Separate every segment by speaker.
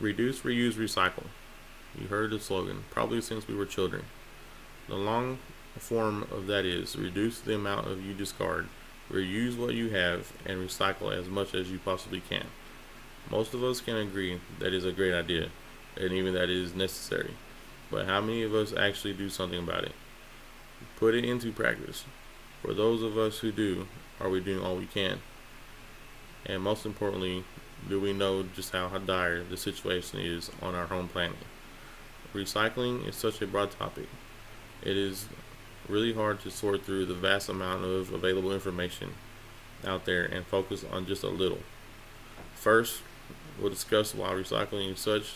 Speaker 1: Reduce, reuse, recycle. You heard the slogan, probably since we were children. The long form of that is reduce the amount of you discard, reuse what you have, and recycle as much as you possibly can. Most of us can agree that is a great idea, and even that is necessary. But how many of us actually do something about it? Put it into practice. For those of us who do, are we doing all we can? And most importantly, do we know just how dire the situation is on our home planet? Recycling is such a broad topic. It is really hard to sort through the vast amount of available information out there and focus on just a little. First, we'll discuss why recycling is such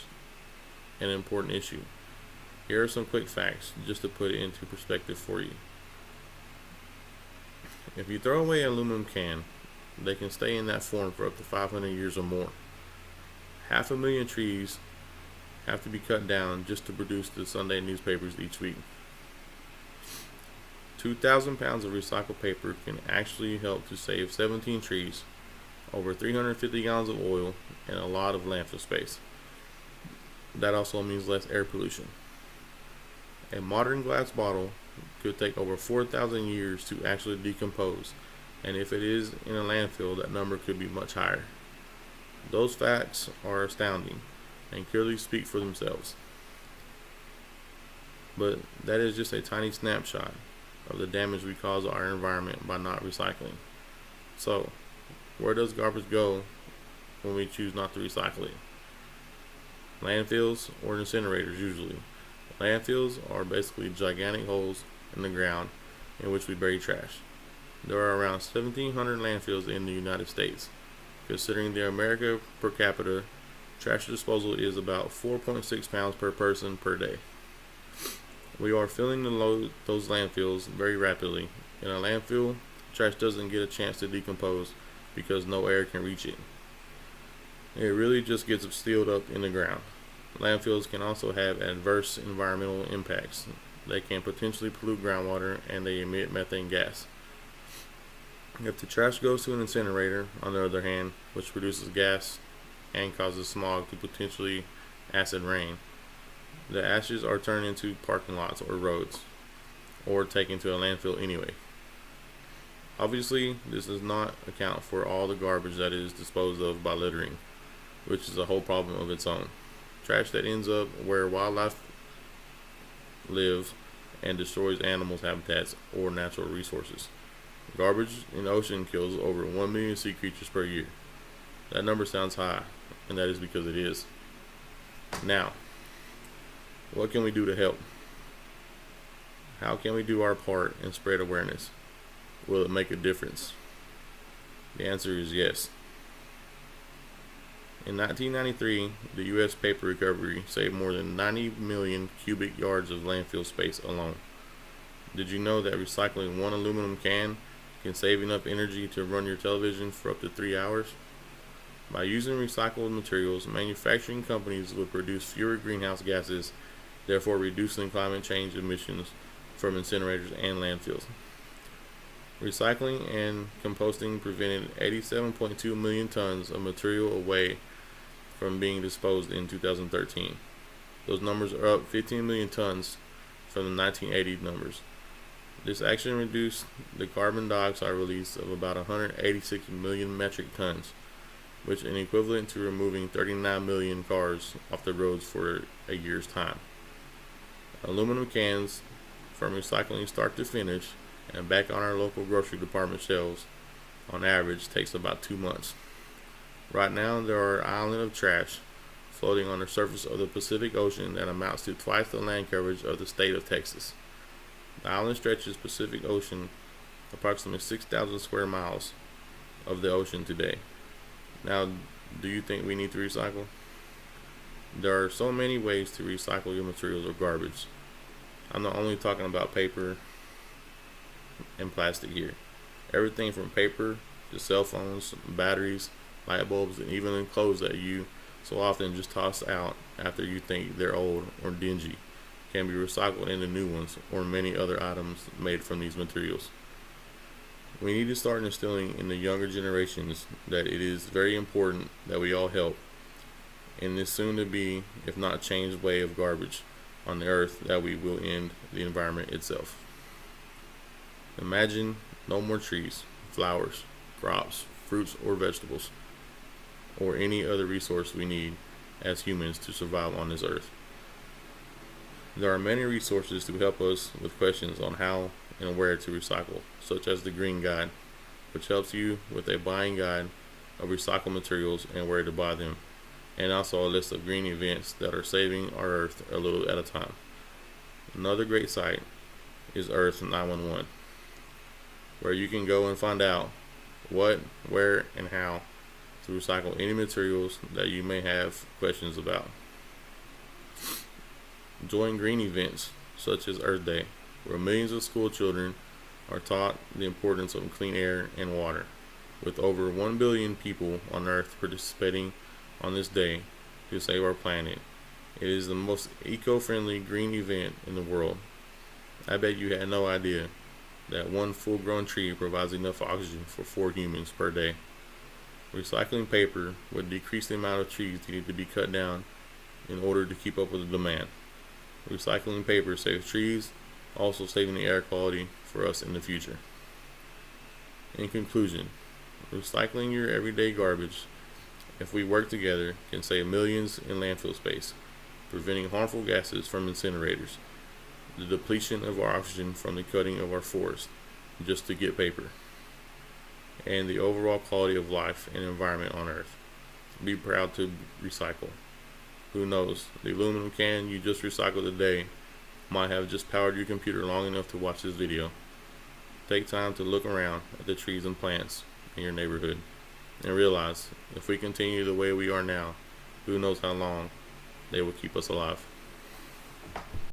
Speaker 1: an important issue. Here are some quick facts just to put it into perspective for you. If you throw away an aluminum can, they can stay in that form for up to 500 years or more. 500,000 trees have to be cut down just to produce the Sunday newspapers each week. 2,000 pounds of recycled paper can actually help to save 17 trees, over 350 gallons of oil, and a lot of landfill space. That also means less air pollution. A modern glass bottle could take over 4,000 years to actually decompose, and if it is in a landfill, that number could be much higher. Those facts are astounding and clearly speak for themselves. But that is just a tiny snapshot of the damage we cause our environment by not recycling. So, where does garbage go when we choose not to recycle it? Landfills or incinerators usually. Landfills are basically gigantic holes in the ground in which we bury trash. There are around 1,700 landfills in the United States. Considering the America per capita, trash disposal is about 4.6 pounds per person per day. We are filling those landfills very rapidly. In a landfill, trash doesn't get a chance to decompose because no air can reach it. It really just gets sealed up in the ground. Landfills can also have adverse environmental impacts. They can potentially pollute groundwater and they emit methane gas. If the trash goes to an incinerator, on the other hand, which produces gas and causes smog to potentially acid rain, the ashes are turned into parking lots or roads, or taken to a landfill anyway. Obviously, this does not account for all the garbage that is disposed of by littering, which is a whole problem of its own. Trash that ends up where wildlife live and destroys animals' habitats or natural resources. Garbage in the ocean kills over 1 million sea creatures per year. That number sounds high, and that is because it is. Now, what can we do to help? How can we do our part and spread awareness? Will it make a difference? The answer is yes. In 1993, the U.S. paper recovery saved more than 90 million cubic yards of landfill space alone. Did you know that recycling one aluminum can can save enough energy to run your television for up to 3 hours? By using recycled materials, manufacturing companies would produce fewer greenhouse gases, therefore reducing climate change emissions from incinerators and landfills. Recycling and composting prevented 87.2 million tons of material away from being disposed in 2013. Those numbers are up 15 million tons from the 1980 numbers. This action reduced the carbon dioxide release of about 186 million metric tons, which is equivalent to removing 39 million cars off the roads for a year's time. Aluminum cans, from recycling start to finish and back on our local grocery department shelves, on average takes about 2 months. Right now, there are islands of trash floating on the surface of the Pacific Ocean that amounts to twice the land coverage of the state of Texas. The island stretches Pacific Ocean approximately 6,000 square miles of the ocean today. Now, do you think we need to recycle? There are so many ways to recycle your materials or garbage. I'm not only talking about paper and plastic here. Everything from paper to cell phones, batteries, light bulbs, and even clothes that you so often just toss out after you think they're old or dingy can be recycled into new ones or many other items made from these materials. We need to start instilling in the younger generations that it is very important that we all help in this soon to be, if not changed, way of garbage on the earth that we will end the environment itself. Imagine no more trees, flowers, crops, fruits, or vegetables, or any other resource we need as humans to survive on this earth. There are many resources to help us with questions on how and where to recycle, such as the Green Guide, which helps you with a buying guide of recycled materials and where to buy them, and also a list of green events that are saving our earth a little at a time. Another great site is Earth 911, where you can go and find out what, where, and how to recycle any materials that you may have questions about. Join green events such as Earth Day, where millions of school children are taught the importance of clean air and water. With over 1 billion people on Earth participating on this day to save our planet, it is the most eco-friendly green event in the world. I bet you had no idea that one full-grown tree provides enough oxygen for 4 humans per day. Recycling paper would decrease the amount of trees needed to be cut down in order to keep up with the demand. Recycling paper saves trees, also saving the air quality for us in the future. In conclusion, recycling your everyday garbage, if we work together, can save millions in landfill space, preventing harmful gases from incinerators, the depletion of our oxygen from the cutting of our forests just to get paper, and the overall quality of life and environment on Earth. Be proud to recycle. Who knows, the aluminum can you just recycled today might have just powered your computer long enough to watch this video. Take time to look around at the trees and plants in your neighborhood and realize if we continue the way we are now, who knows how long they will keep us alive.